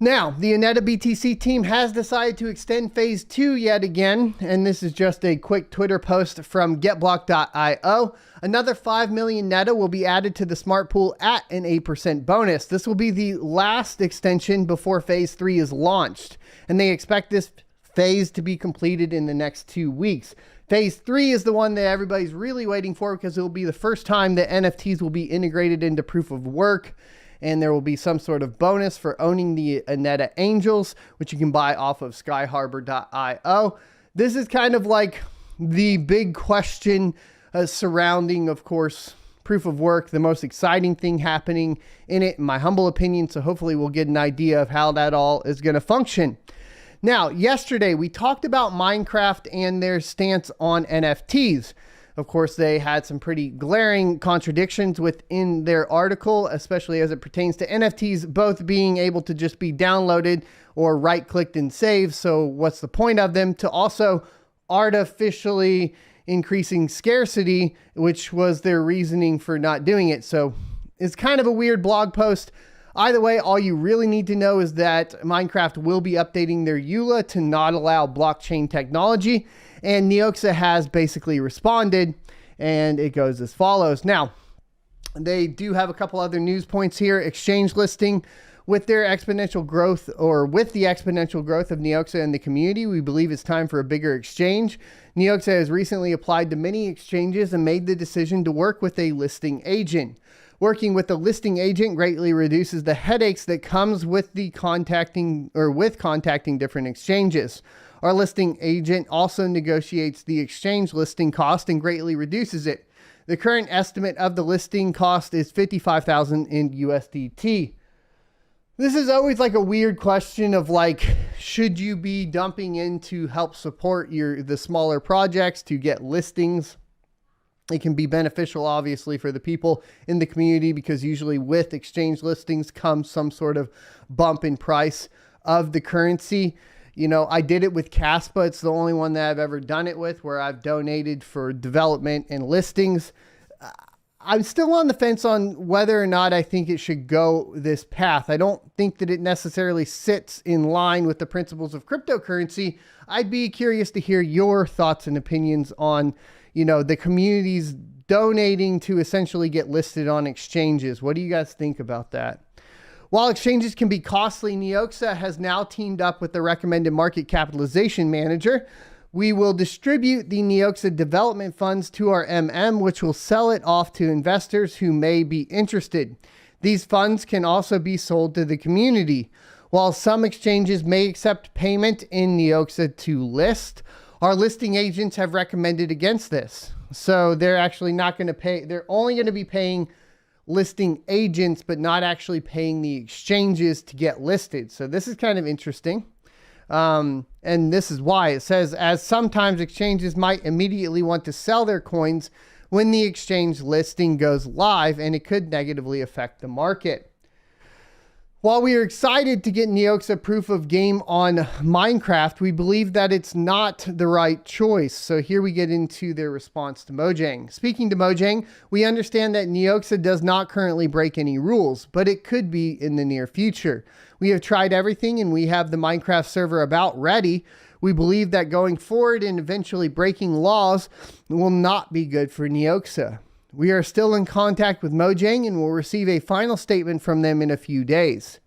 Now, the anetaBTC team has decided to extend phase 2 yet again, and this is just a quick Twitter post from getblock.io. Another 5 million neta will be added to the smart pool at an 8% bonus. This will be the last extension before phase 3 is launched, and they expect this phase to be completed in the next 2 weeks. Phase 3 is the one that everybody's really waiting for because it will be the first time that NFTs will be integrated into proof of work. And there will be some sort of bonus for owning the Aneta Angels, which you can buy off of skyharbor.io. This is kind of like the big question surrounding, of course, proof of work, the most exciting thing happening in it, in my humble opinion. So hopefully we'll get an idea of how that all is going to function. Now, yesterday we talked about Minecraft and their stance on NFTs. Of course, they had some pretty glaring contradictions within their article, especially as it pertains to NFTs, both being able to just be downloaded or right-clicked and saved. So what's the point of them? To also artificially increasing scarcity, which was their reasoning for not doing it. So it's kind of a weird blog post. Either way, all you really need to know is that Minecraft will be updating their EULA to not allow blockchain technology. And NEOXA has basically responded, and it goes as follows. Now, they do have a couple other news points here. Exchange listing. With their exponential growth, or with the exponential growth of NEOXA in the community, we believe it's time for a bigger exchange. NEOXA has recently applied to many exchanges and made the decision to work with a listing agent. Working with the listing agent greatly reduces the headaches that comes with the contacting different exchanges. Our listing agent also negotiates the exchange listing cost and greatly reduces it. The current estimate of the listing cost is $55,000 in USDT. This is always like a weird question of like, should you be dumping in to help support the smaller projects to get listings? It can be beneficial, obviously, for the people in the community because usually with exchange listings comes some sort of bump in price of the currency. You know, I did it with Caspa. It's the only one that I've ever done it with where I've donated for development and listings. I'm still on the fence on whether or not I think it should go this path. I don't think that it necessarily sits in line with the principles of cryptocurrency. I'd be curious to hear your thoughts and opinions on, you know, the communities donating to essentially get listed on exchanges. What do you guys think about that? While exchanges can be costly, NEOXA has now teamed up with the recommended market capitalization manager. We will distribute the NEOXA development funds to our which will sell it off to investors who may be interested. These funds can also be sold to the community. While some exchanges may accept payment in NEOXA to list, our listing agents have recommended against this. So they're actually not going to pay. They're only going to be paying listing agents, but not actually paying the exchanges to get listed. So this is kind of interesting. And this is why it says, as sometimes exchanges might immediately want to sell their coins when the exchange listing goes live, and it could negatively affect the market. While we are excited to get NEOXA proof of game on Minecraft, we believe that it's not the right choice. So here we get into their response to Mojang. Speaking to Mojang, we understand that NEOXA does not currently break any rules, but it could be in the near future. We have tried everything and we have the Minecraft server about ready. We believe that going forward and eventually breaking laws will not be good for NEOXA. We are still in contact with Mojang and will receive a final statement from them in a few days.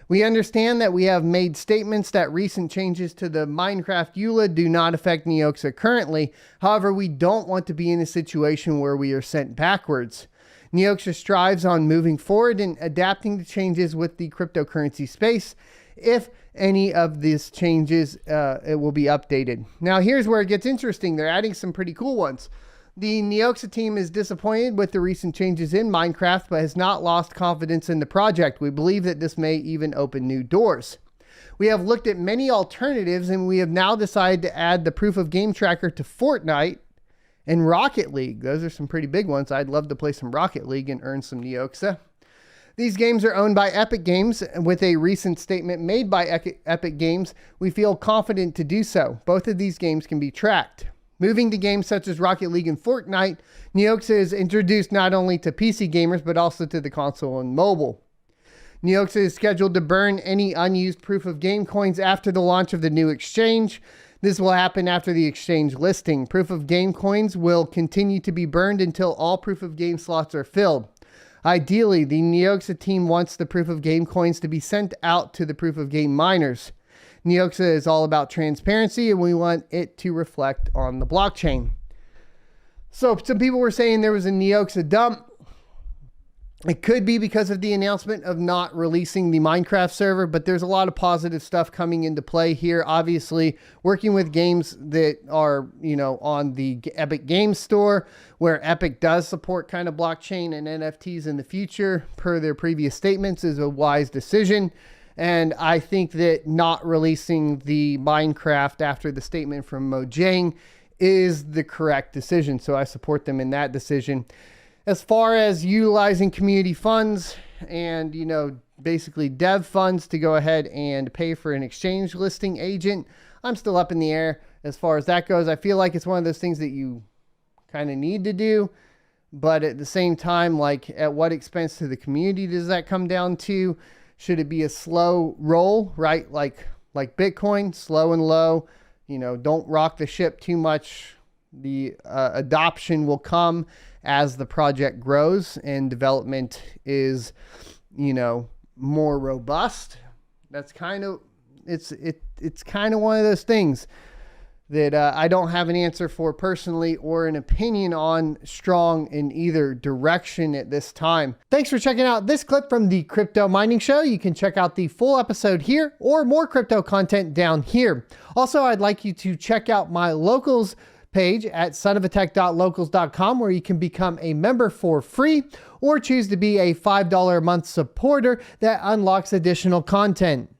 We understand that we have made statements that recent changes to the Minecraft EULA do not affect NEOXA currently. However, we don't want to be in a situation where we are sent backwards. NEOXA strives on moving forward and adapting to changes with the cryptocurrency space. If any of these changes, it will be updated. Now, here's where it gets interesting. They're adding some pretty cool ones. The NEOXA team is disappointed with the recent changes in Minecraft, but has not lost confidence in the project. We believe that this may even open new doors. We have looked at many alternatives, and we have now decided to add the proof of game tracker to Fortnite and Rocket League. Those are some pretty big ones. I'd love to play some Rocket League and earn some NEOXA. These games are owned by Epic Games. With a recent statement made by Epic Games, we feel confident to do so. Both of these games can be tracked. Moving to games such as Rocket League and Fortnite, NEOXA is introduced not only to PC gamers, but also to the console and mobile. NEOXA is scheduled to burn any unused proof of game coins after the launch of the new exchange. This will happen after the exchange listing. Proof of game coins will continue to be burned until all proof of game slots are filled. Ideally, the NEOXA team wants the proof of game coins to be sent out to the proof of game miners. NEOXA is all about transparency, and we want it to reflect on the blockchain. So some people were saying there was a NEOXA dump. It could be because of the announcement of not releasing the Minecraft server, but there's a lot of positive stuff coming into play here. Obviously, working with games that are, on the Epic Games Store, where Epic does support kind of blockchain and NFTs in the future, per their previous statements, is a wise decision. And I think that not releasing the Minecraft after the statement from Mojang is the correct decision. So I support them in that decision. As far as utilizing community funds and, basically dev funds to go ahead and pay for an exchange listing agent, I'm still up in the air as far as that goes. I feel like it's one of those things that you kind of need to do, but at the same time, like, at what expense to the community does that come down to? Should it be a slow roll, right? Like Bitcoin, slow and low, don't rock the ship too much. The adoption will come as the project grows and development is, more robust. That's kind of, it's kind of one of those things that I don't have an answer for personally, or an opinion on strong in either direction at this time. Thanks for checking out this clip from the Crypto Mining Show. You can check out the full episode here or more crypto content down here. Also, I'd like you to check out my locals page at sonofatech.locals.com, where you can become a member for free or choose to be a $5 a month supporter that unlocks additional content.